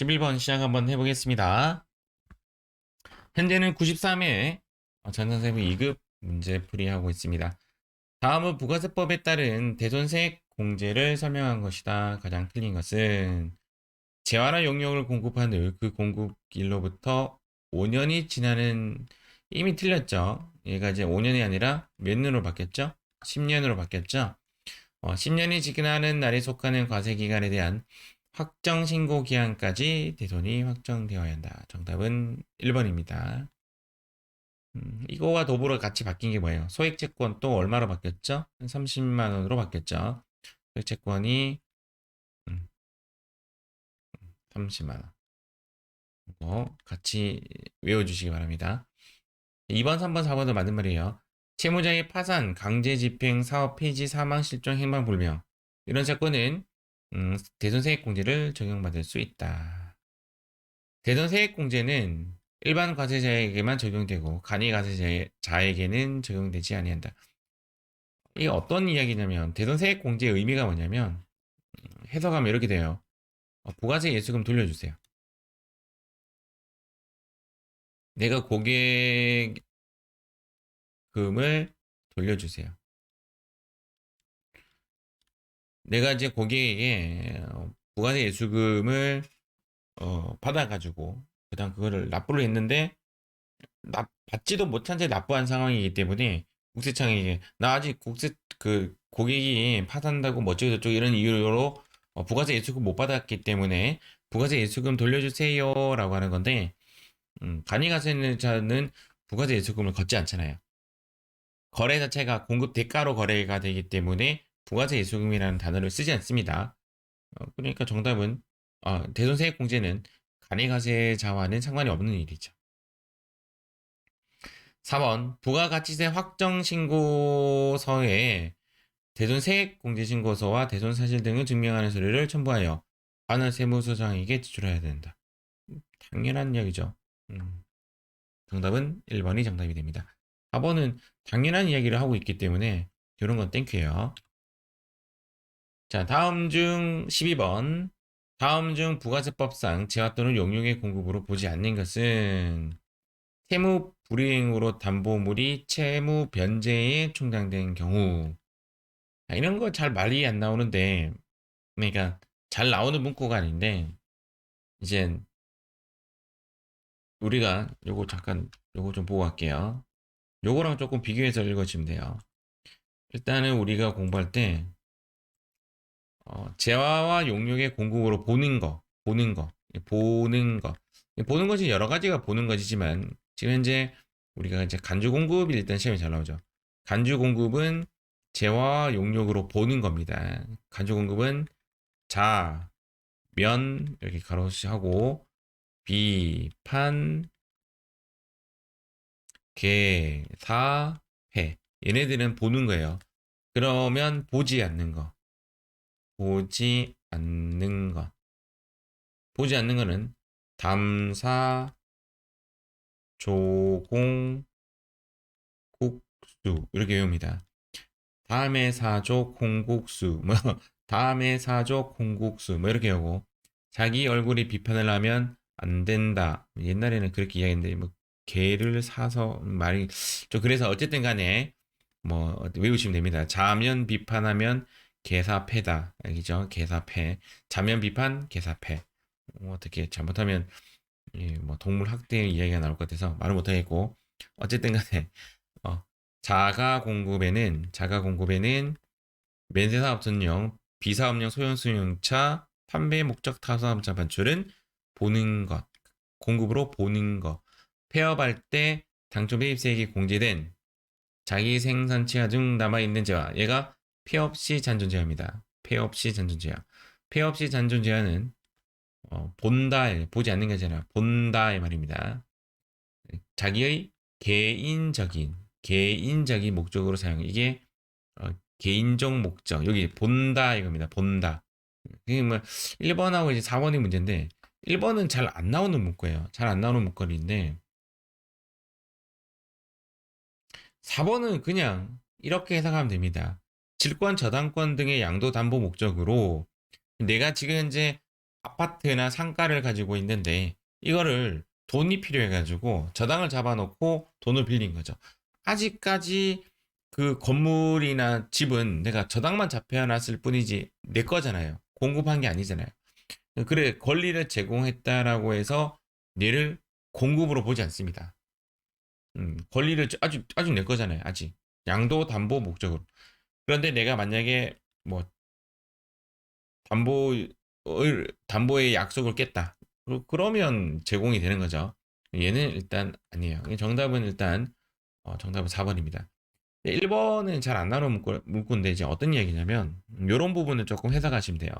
11번 시작 한번 해보겠습니다. 현재는 93회 전산세무 2급 문제 풀이하고 있습니다. 다음은 부가세법에 따른 대손세액 공제를 설명한 것이다. 가장 틀린 것은 재화나 용역을 공급한 후 그 공급일로부터 5년이 지나는 이미 틀렸죠. 얘가 이제 5년이 아니라 몇 년으로 바뀌었죠? 10년으로 바뀌었죠. 10년이 지나는 날에 속하는 과세기간에 대한 확정 신고 기한까지 대손이 확정되어야 한다. 정답은 1번입니다. 이거와 더불어 같이 바뀐 게 뭐예요? 소액채권 또 얼마로 바뀌었죠? 30만 원으로 바뀌었죠. 소액채권이 30만 원. 이거 같이 외워주시기 바랍니다. 2번, 3번, 4번도 맞는 말이에요. 채무자의 파산, 강제집행, 사업 폐지, 사망, 실종, 행방불명 이런 사건은 대손세액공제를 적용받을 수 있다. 대손세액공제는 일반 과세자에게만 적용되고 간이 과세자에게는 적용되지 아니한다. 이게 어떤 이야기냐면 대손세액공제의 의미가 뭐냐면 해석하면 이렇게 돼요. 부가세 예수금 돌려주세요. 내가 고객금을 돌려주세요. 내가 이제 고객에게 부가세 예수금을 받아가지고 그다음 그거를 납부를 했는데 받지도 못한 채 납부한 상황이기 때문에 국세청이 이제 나 아직 국세 그 고객이 파산다고 뭐 어쩌고 저쩌고 이런 이유로 부가세 예수금 못 받았기 때문에 부가세 예수금 돌려주세요라고 하는 건데 간이가세자는 부가세 예수금을 걷지 않잖아요. 거래 자체가 공급 대가로 거래가 되기 때문에 부가세 예수금이라는 단어를 쓰지 않습니다. 그러니까 정답은 대손세액공제는 간이가세자와는 상관이 없는 일이죠. 4번 부가가치세 확정신고서에 대손세액공제신고서와 대손사실 등을 증명하는 서류를 첨부하여 관할 세무서장에게 제출해야 된다. 당연한 이야기죠. 정답은 1번이 정답이 됩니다. 4번은 당연한 이야기를 하고 있기 때문에 이런 건 땡큐예요. 자, 다음 중 12번. 다음 중 부가세법상 재화 또는 용역의 공급으로 보지 않는 것은 채무 불이행으로 담보물이 채무 변제에 충당된 경우. 이런 거 잘 말이 안 나오는데, 그러니까 잘 나오는 문구가 아닌데, 이제 우리가 요거 잠깐 요거 좀 보고 갈게요. 요거랑 조금 비교해서 읽어주시면 돼요. 일단은 우리가 공부할 때 재화와 용역의 공급으로 보는 것이 여러 가지가 보는 것이지만 지금 현재 우리가 이제 간주 공급이 일단 시험에 잘 나오죠. 간주 공급은 재화와 용역으로 보는 겁니다. 간주 공급은 자, 면 이렇게 가로시 하고 비, 판, 개, 사, 회 얘네들은 보는 거예요. 그러면 보지 않는 거, 보지 않는 거, 보지 않는 거는 담사, 조공, 국수 이렇게 외웁니다. 다음에 사조 콩국수 뭐 다음에 사조 콩국수 뭐 이렇게 하고 자기 얼굴이 비판을 하면 안 된다. 옛날에는 그렇게 이야기했는데 뭐 개를 사서 말이 좀 그래서 어쨌든 간에 뭐 외우시면 됩니다. 자면 비판하면 개사패다. 알겠죠? 개사패. 자면 비판 개사패. 어떻게 잘못하면 뭐 동물 학대 이야기가 나올 것 같아서 말을 못하겠고 어쨌든 간에 어, 자가 공급에는 면세사업전용, 비사업용 소형수용차, 판매 목적 타사업자 반출은 보는 것, 공급으로 보는 것, 폐업할 때 당초 매입세액이 공제된 자기 생산치화 중 남아있는 재화, 얘가 폐업 시 잔존재화입니다. 폐업 시 잔존재화. 폐업 시 잔존재화는 본다, 보지 않는 게 아니라 본다의 말입니다. 자기의 개인적인 목적으로 사용. 이게 개인적 목적. 여기 본다 이겁니다. 본다. 이게 뭐 1번하고 이제 4번이 문제인데 1번은 잘 안 나오는 문구예요. 잘 안 나오는 문구인데 4번은 그냥 이렇게 해석하면 됩니다. 질권 저당권 등의 양도 담보 목적으로 내가 지금 현재 아파트나 상가를 가지고 있는데 이거를 돈이 필요해가지고 저당을 잡아놓고 돈을 빌린 거죠. 아직까지 그 건물이나 집은 내가 저당만 잡혀놨을 뿐이지 내 거잖아요. 공급한 게 아니잖아요. 그래 권리를 제공했다라고 해서 얘를 공급으로 보지 않습니다. 권리를 아주 내 거잖아요. 아직 양도 담보 목적으로. 그런데 내가 만약에 뭐 담보의 약속을 깼다. 그러면 제공이 되는 거죠. 얘는 일단 아니에요. 정답은 일단 정답은 4번입니다. 1번은 잘 안 나오는 문구인데 이제 어떤 이야기냐면 이런 부분을 조금 해석하시면 돼요.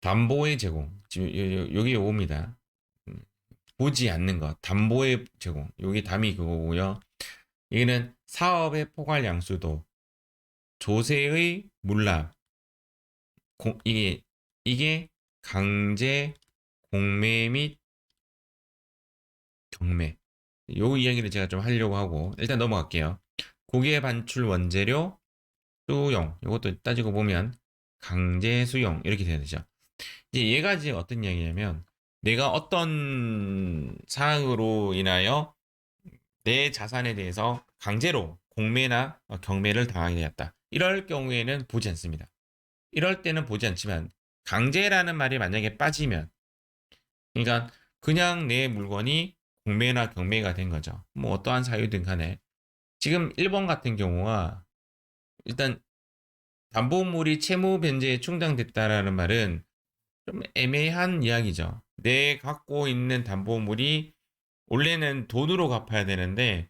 담보의 제공. 지금 여기 요겁니다. 음, 보지 않는 것. 담보의 제공. 여기 담이 그거고요. 여기는 사업의 포괄 양수도, 조세의 물납, 이게 강제 공매 및 경매. 요 이야기를 제가 좀 하려고 하고 일단 넘어갈게요. 고기의 반출 원재료 수용. 이것도 따지고 보면 강제 수용 이렇게 돼야 되죠. 이제 얘가 이제 어떤 이야기냐면 내가 어떤 사항으로 인하여 내 자산에 대해서 강제로 공매나 경매를 당하게 되었다. 이럴 경우에는 보지 않습니다. 이럴 때는 보지 않지만 강제라는 말이 만약에 빠지면 그러니까 그냥 내 물건이 공매나 경매가 된 거죠. 뭐 어떠한 사유든 간에 지금 1번 같은 경우가 일단 담보물이 채무 변제에 충당됐다라는 말은 좀 애매한 이야기죠. 내 갖고 있는 담보물이 원래는 돈으로 갚아야 되는데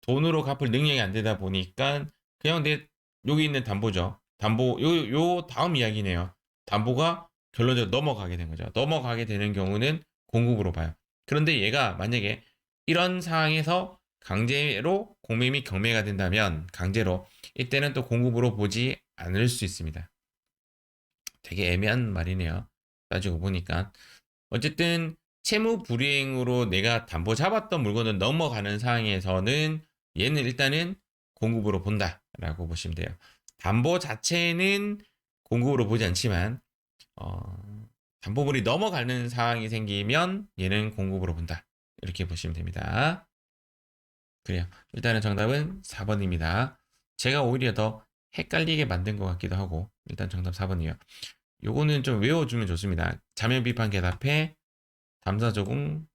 돈으로 갚을 능력이 안 되다 보니까 그냥 내 여기 있는 담보죠. 담보 요 다음 이야기네요. 담보가 결론적으로 넘어가게 된 거죠. 넘어가게 되는 경우는 공급으로 봐요. 그런데 얘가 만약에 이런 상황에서 강제로 공매 및 경매가 된다면 강제로 이때는 또 공급으로 보지 않을 수 있습니다. 되게 애매한 말이네요. 따지고 보니까 어쨌든 채무 불이행으로 내가 담보 잡았던 물건을 넘어가는 상황에서는 얘는 일단은 공급으로 본다라고 보시면 돼요. 담보 자체는 공급으로 보지 않지만 담보물이 넘어가는 상황이 생기면 얘는 공급으로 본다. 이렇게 보시면 됩니다. 그래요. 일단은 정답은 4번입니다. 제가 오히려 더 헷갈리게 만든 것 같기도 하고 일단 정답 4번이에요. 요거는 좀 외워주면 좋습니다. 자멸비판 개답해 담사조공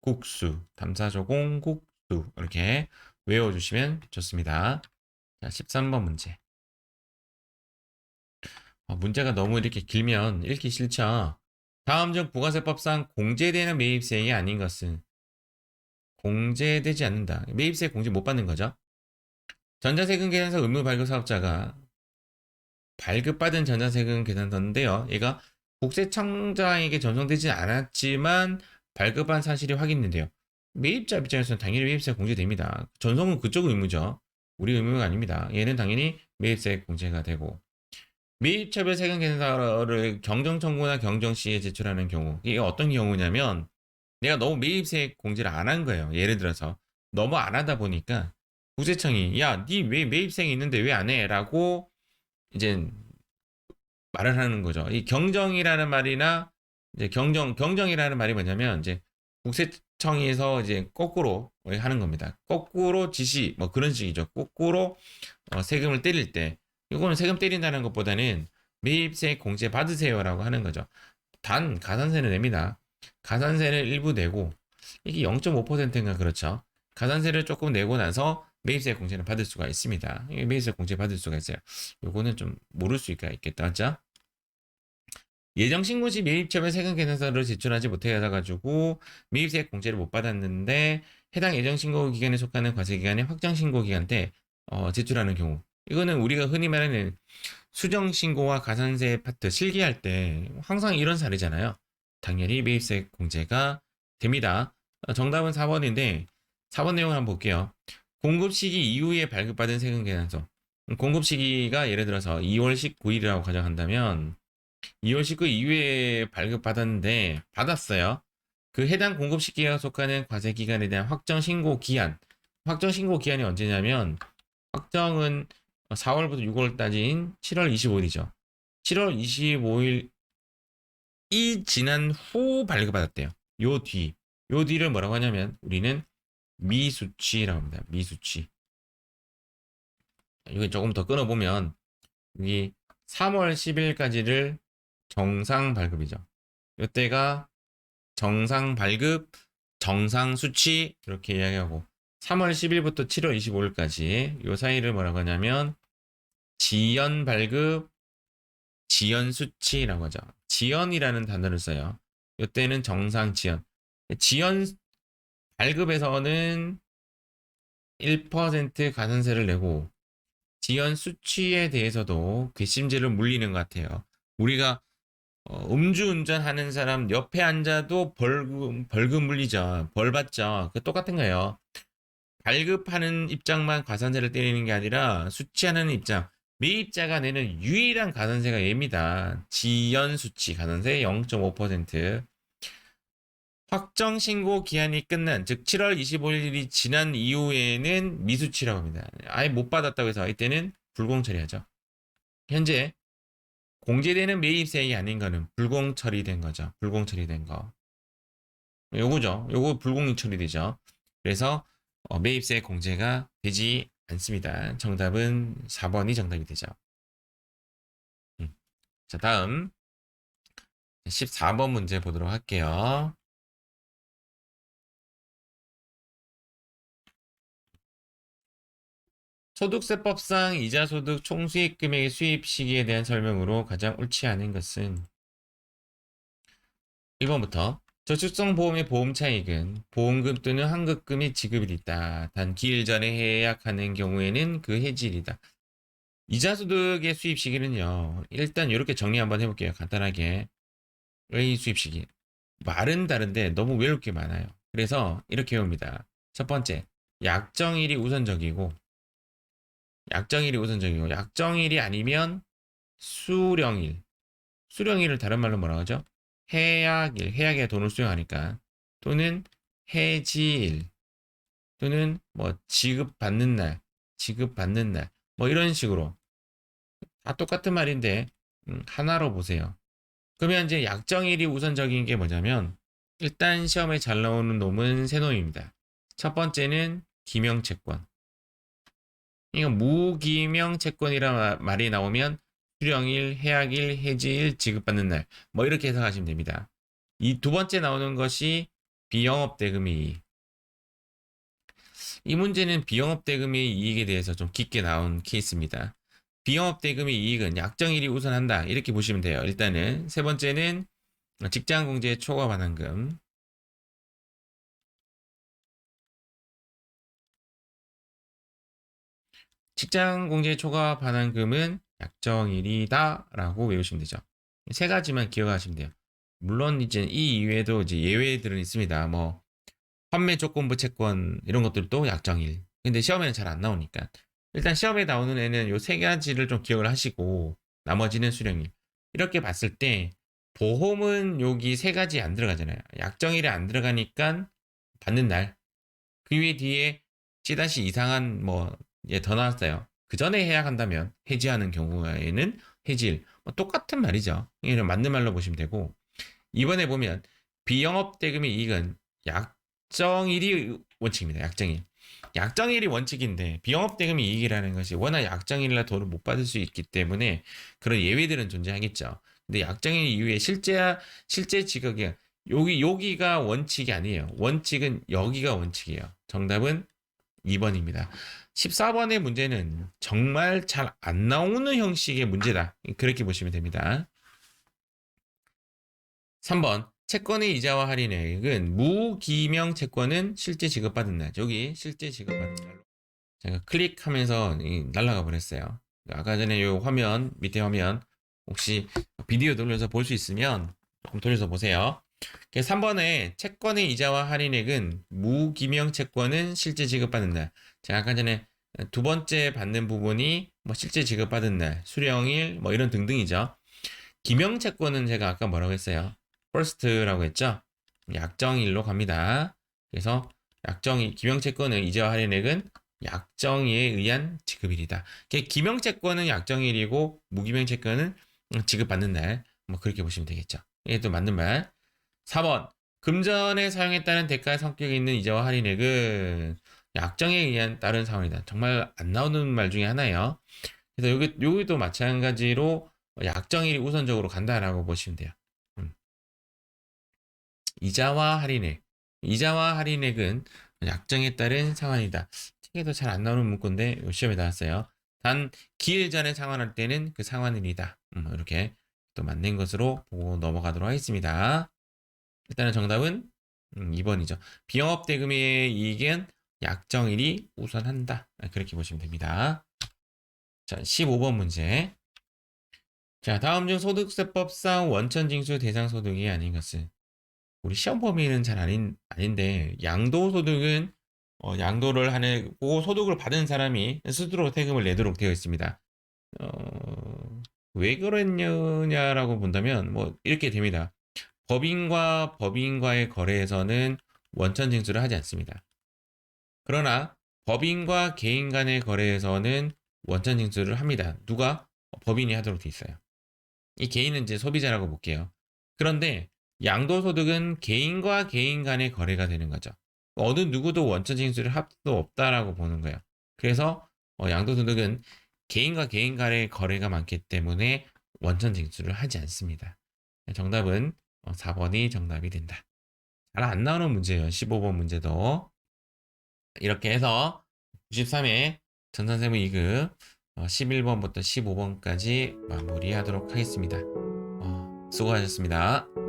국수, 담사조공 국수 이렇게 외워주시면 좋습니다. 자, 13번 문제. 문제가 너무 이렇게 길면 읽기 싫죠. 다음 중 부가세법상 공제되는 매입세액이 아닌 것은 공제되지 않는다. 매입세 공제 못 받는 거죠. 전자세금 계산서 의무 발급 사업자가 발급받은 전자세금 계산서인데요. 얘가 국세청장에게 전송되지 않았지만 발급한 사실이 확인된대요. 매입자 입장에서는 당연히 매입세 공제됩니다. 전송은 그쪽 의무죠. 우리 의무가 아닙니다. 얘는 당연히 매입세 공제가 되고 매입차별 세금 계산서를 경정청구나 경정시에 제출하는 경우 이게 어떤 경우냐면 내가 너무 매입세 공제를 안 한 거예요. 예를 들어서 너무 안 하다 보니까 국세청이 야, 니 왜 매입세액 있는데 왜 안 해? 라고 이제 말을 하는 거죠. 이 경정이라는 말이나 이제 경정이라는 말이 뭐냐면 이제 국세청에서 이제 거꾸로 하는 겁니다. 거꾸로 지시 뭐 그런 식이죠. 거꾸로 세금을 때릴 때 이거는 세금 때린다는 것보다는 매입세 공제 받으세요라고 하는 거죠. 단 가산세는 냅니다. 가산세를 일부 내고 이게 0.5%인가 그렇죠. 가산세를 조금 내고 나서 매입세 공제는 받을 수가 있습니다. 매입세 공제 받을 수가 있어요. 요거는 좀 모를 수가 있겠다, 맞죠? 예정신고 시 매입처별 세금 계산서를 제출하지 못해가지고 매입세 공제를 못 받았는데 해당 예정신고 기간에 속하는 과세기간의 확정신고 기간 때 제출하는 경우 이거는 우리가 흔히 말하는 수정신고와 가산세 파트 실기할 때 항상 이런 사례잖아요. 당연히 매입세 공제가 됩니다. 정답은 4번인데 4번 내용을 한번 볼게요. 공급 시기 이후에 발급받은 세금 계산서. 공급 시기가 예를 들어서 2월 19일이라고 가정한다면 2월 19일 이후에 발급받았는데 받았어요. 그 해당 공급 시기에 속하는 과세 기간에 대한 확정 신고 기한. 확정 신고 기한이 언제냐면 확정은 4월부터 6월 따진 7월 25일이죠. 7월 25일 이 지난 후 발급받았대요. 요 뒤를 뭐라고 하냐면 우리는 미수치라고 합니다. 미수치. 이거 조금 더 끊어보면 여기 3월 10일까지를 정상 발급이죠. 이때가 정상 발급, 정상 수치 이렇게 이야기하고 3월 10일부터 7월 25일까지 요 사이를 뭐라고 하냐면 지연 발급, 지연 수치라고 하죠. 지연이라는 단어를 써요. 이때는 정상 지연. 지연 발급에서는 1% 가산세를 내고 지연 수치에 대해서도 괘씸죄를 물리는 것 같아요. 우리가 음주운전하는 사람 옆에 앉아도 벌금 물리죠. 벌 받죠. 그 똑같은 거예요. 발급하는 입장만 가산세를 때리는 게 아니라 수취하는 입장, 매입자가 내는 유일한 가산세가 얘입니다. 지연 수치 가산세 0.5%. 확정 신고 기한이 끝난, 즉 7월 25일이 지난 이후에는 미수치라고 합니다. 아예 못 받았다고 해서 이때는 불공 처리하죠. 현재 공제되는 매입세액이 아닌 거는 불공 처리된 거죠. 불공 처리된 거. 요거죠. 요거 불공 처리되죠. 그래서 매입세 공제가 되지 않습니다. 정답은 4번이 정답이 되죠. 자, 다음 14번 문제 보도록 할게요. 소득세법상 이자소득 총수익 금액의 수입 시기에 대한 설명으로 가장 옳지 않은 것은 1번부터 저축성 보험의 보험 차익은 보험금 또는 환급금이 지급이 있다. 단 기일 전에 해약하는 경우에는 그 해지일이다. 이자소득의 수입 시기는요. 일단 이렇게 정리 한번 해볼게요. 간단하게. 의 수입 시기. 말은 다른데 너무 외울 게 많아요. 그래서 이렇게 외웁니다. 첫 번째, 약정일이 우선적이고, 약정일이 아니면 수령일. 수령일을 다른 말로 뭐라고 하죠? 해약일, 해약에 돈을 수령하니까. 또는 해지일, 또는 뭐 지급받는 날, 뭐 이런 식으로. 다 똑같은 말인데, 하나로 보세요. 그러면 이제 약정일이 우선적인 게 뭐냐면 일단 시험에 잘 나오는 놈은 세 놈입니다. 첫 번째는 기명채권. 이거 무기명채권이란 말이 나오면 수령일, 해약일, 해지일, 지급받는 날 뭐 이렇게 해석하시면 됩니다. 이 두 번째 나오는 것이 비영업대금의 이익. 이 문제는 비영업대금의 이익에 대해서 좀 깊게 나온 케이스입니다. 비영업대금의 이익은 약정일이 우선한다 이렇게 보시면 돼요. 일단은 세 번째는 직장공제 초과 반환금. 직장공제 초과 반환금은 약정일이다 라고 외우시면 되죠. 세 가지만 기억하시면 돼요. 물론 이제 이 이외에도 이제 예외들은 있습니다. 뭐 판매 조건부 채권 이런 것들도 약정일. 근데 시험에는 잘 안 나오니까. 일단 시험에 나오는 애는 요 세 가지를 좀 기억을 하시고 나머지는 수령일. 이렇게 봤을 때 보험은 여기 세 가지 안 들어가잖아요. 약정일에 안 들어가니까 받는 날. 그 위에 뒤에 찌다시 이상한 뭐 더 나왔어요. 그 전에 해약한다면 해지하는 경우에는 해지일. 뭐 똑같은 말이죠. 이는 맞는 말로 보시면 되고 이번에 보면 비영업 대금의 이익은 약정일이 원칙입니다. 약정일. 약정일이 원칙인데 비영업 대금의 이익이라는 것이 워낙 약정일이라 돈을 못 받을 수 있기 때문에 그런 예외들은 존재하겠죠. 근데 약정일 이후에 실제 지급이 여기가 원칙이 아니에요. 원칙은 여기가 원칙이에요. 정답은 2번입니다. 14번의 문제는 정말 잘 안 나오는 형식의 문제다. 그렇게 보시면 됩니다. 3번 채권의 이자와 할인액은 무기명 채권은 실제 지급받은 날. 여기 실제 지급받은 날로 제가 클릭하면서 날아가 버렸어요. 아까 전에 요 화면 밑에 화면 혹시 비디오 돌려서 볼 수 있으면 조금 돌려서 보세요. 3번에 채권의 이자와 할인액은 무기명 채권은 실제 지급받는 날. 제가 아까 전에 두 번째 받는 부분이 뭐 실제 지급받은 날, 수령일 뭐 이런 등등이죠. 기명 채권은 제가 아까 뭐라고 했어요? first라고 했죠? 약정일로 갑니다. 그래서 기명 채권의 이자와 할인액은 약정일에 의한 지급일이다. 기명 채권은 약정일이고 무기명 채권은 지급받는 날. 뭐 그렇게 보시면 되겠죠. 이게 또 맞는 말. 4번. 금전에 사용했다는 대가의 성격이 있는 이자와 할인액은 약정에 의한 따른 상환이다. 정말 안 나오는 말 중에 하나예요. 그래서 여기도 마찬가지로 약정일이 우선적으로 간다라고 보시면 돼요. 음. 이자와 할인액. 이자와 할인액은 약정에 따른 상환이다. 책에도 잘 안 나오는 문구인데 시험에 나왔어요. 단 기일 전에 상환할 때는 그 상환일이다. 이렇게 또 맞는 것으로 보고 넘어가도록 하겠습니다. 일단은 정답은 2번이죠. 비영업 대금의 이익은 약정일이 우선한다. 그렇게 보시면 됩니다. 자, 15번 문제. 자, 다음 중 소득세법상 원천징수 대상 소득이 아닌 것은 우리 시험 범위는 잘 아닌데 양도소득은 양도를 하고 소득을 받은 사람이 스스로 세금을 내도록 되어 있습니다. 왜 그랬냐라고 본다면 뭐 이렇게 됩니다. 법인과 법인과의 거래에서는 원천 징수를 하지 않습니다. 그러나 법인과 개인 간의 거래에서는 원천 징수를 합니다. 누가? 법인이 하도록 돼 있어요. 이 개인은 이제 소비자라고 볼게요. 그런데 양도소득은 개인과 개인 간의 거래가 되는 거죠. 어느 누구도 원천 징수를 할 수 없다라고 보는 거예요. 그래서 양도소득은 개인과 개인 간의 거래가 많기 때문에 원천 징수를 하지 않습니다. 정답은 4번이 정답이 된다. 잘 안 나오는 문제예요. 15번 문제도. 이렇게 해서 93회 전산세무 2급 11번부터 15번까지 마무리하도록 하겠습니다. 수고하셨습니다.